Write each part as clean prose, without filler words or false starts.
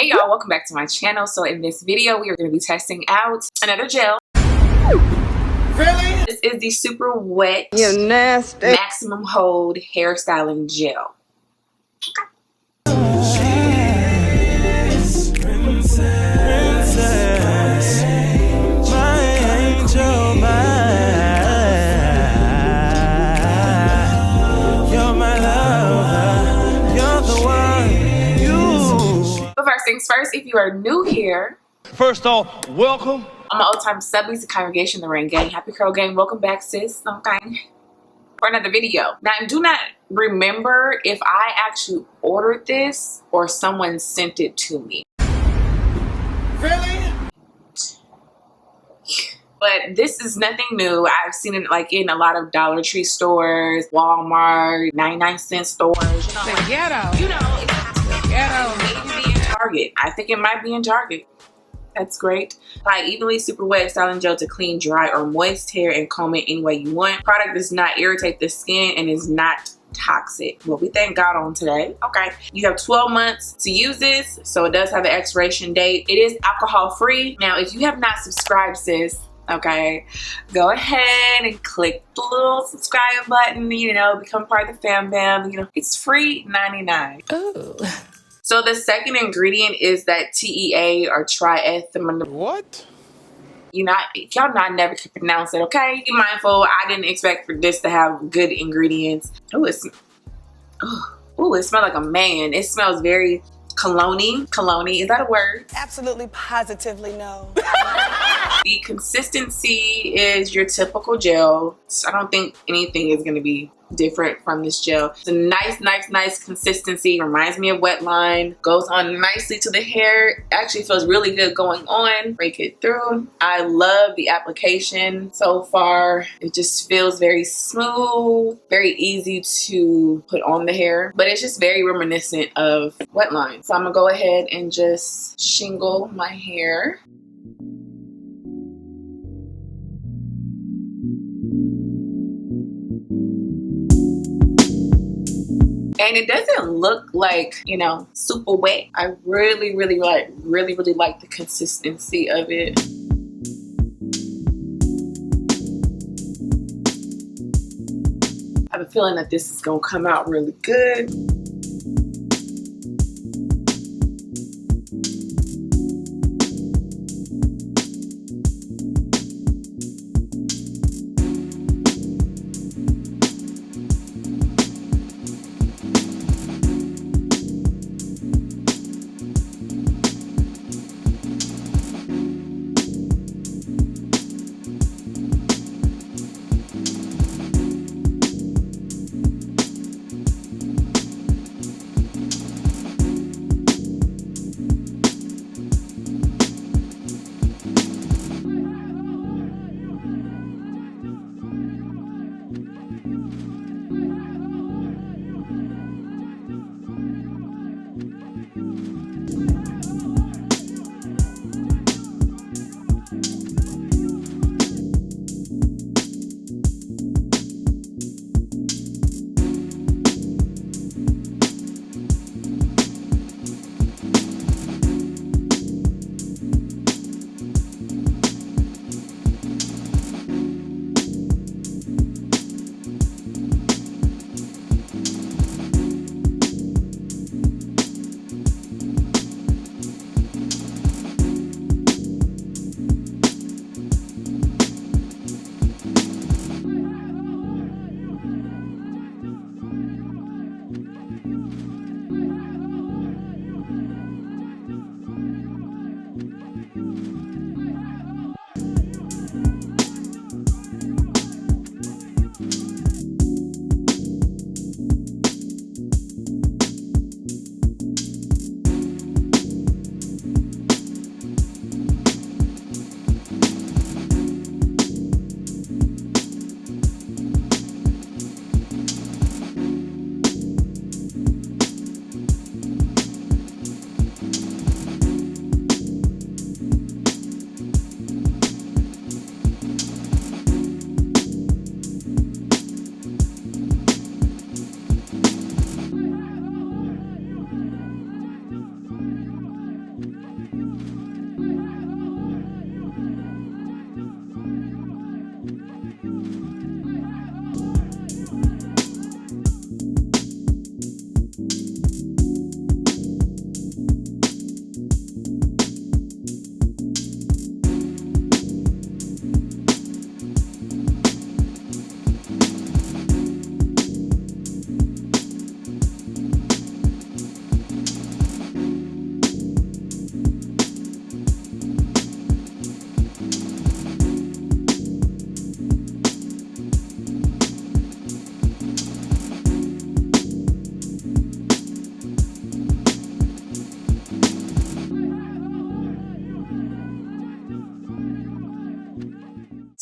Hey y'all, welcome back to my channel. So in this video we are going to be testing out another gel. Really? This is the super wet, you nasty maximum hold hairstyling gel. Things first, if you are new here, First off, welcome. I'm an old-time subbies to Congregation the Rain Gang. Happy Curl Gang, welcome back, sis. Okay, for another video. Now, I do not remember if I actually ordered this or someone sent it to me. Really? But this is nothing new. I've seen it like in a lot of Dollar Tree stores, Walmart, 99-cent stores. You know, like, ghetto. you know, it's ghetto. Maybe in Target. I think it might be in Target. That's great. Apply evenly super wet styling gel to clean, dry, or moist hair and comb it any way you want. Product does not irritate the skin and is not toxic. Well, we thank God on today. Okay, you have 12 months to use this, so it does have an expiration date. It is alcohol free. Now, if you have not subscribed, sis, okay, go ahead and click the little subscribe button, you know, become part of the fam bam. You know, it's free 99. Ooh. So the second ingredient is that TEA or triethylamine. What? Y'all not never can pronounce it, okay? Be mindful. I didn't expect for this to have good ingredients. Oh, it smells like a man. It smells very cologne-y. Cologne-y, is that a word? Absolutely, positively no. The consistency is your typical gel. So I don't think anything is going to be different from this gel. It's a nice consistency. Reminds me of wet line. Goes on nicely to the hair. Actually feels really good going on. Break it through. I love the application so far. It just feels very smooth, very easy to put on the hair, but it's just very reminiscent of wet line. So I'm gonna go ahead and just shingle my hair. And it doesn't look like, you know, super wet. I really like the consistency of it. I have a feeling that this is gonna come out really good.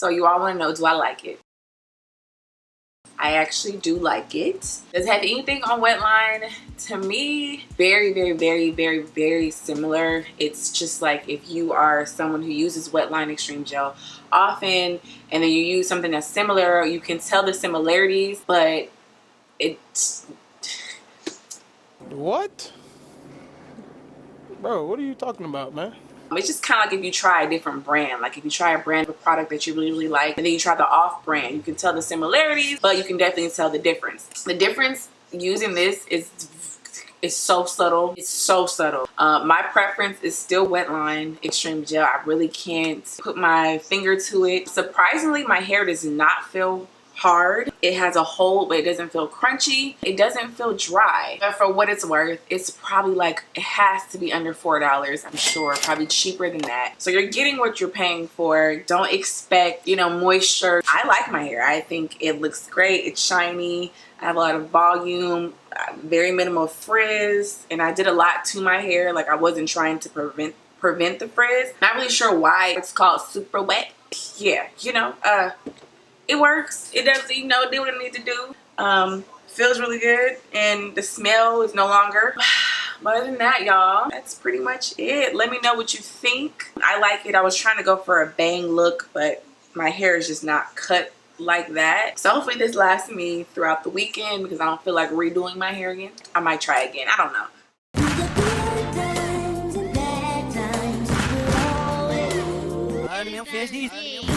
So you all want to know, do I like it? I actually do like it. Does it have anything on Wetline? To me, very, very, very, very, very similar. It's just like if you are someone who uses Wetline Extreme Gel often and then you use something that's similar, you can tell the similarities, but it's... What? Bro, what are you talking about, man? It's just kind of like if you try a different brand. Like if you try a brand of a product that you really, really like, and then you try the off brand, you can tell the similarities, but you can definitely tell the difference. The difference using this is so subtle. It's so subtle. My preference is still Wetline Extreme Gel. I really can't put my finger to it. Surprisingly, my hair does not feel hard. It has a hold, but it doesn't feel crunchy. It doesn't feel dry. But for what it's worth, it's probably like, it has to be under $4, I'm sure. Probably cheaper than that. So you're getting what you're paying for. Don't expect, you know, moisture. I like my hair. I think it looks great. It's shiny. I have a lot of volume, very minimal frizz, and I did a lot to my hair. Like I wasn't trying to prevent the frizz. Not really sure why it's called super wet. Yeah, you know, it works. It does, you know, do what it needs to do. Feels really good, and the smell is no longer. But other than that, y'all, that's pretty much it. Let me know what you think. I like it. I was trying to go for a bang look, but my hair is just not cut like that. So hopefully this lasts me throughout the weekend because I don't feel like redoing my hair again. I might try again. I don't know. Times and bad times, we'll always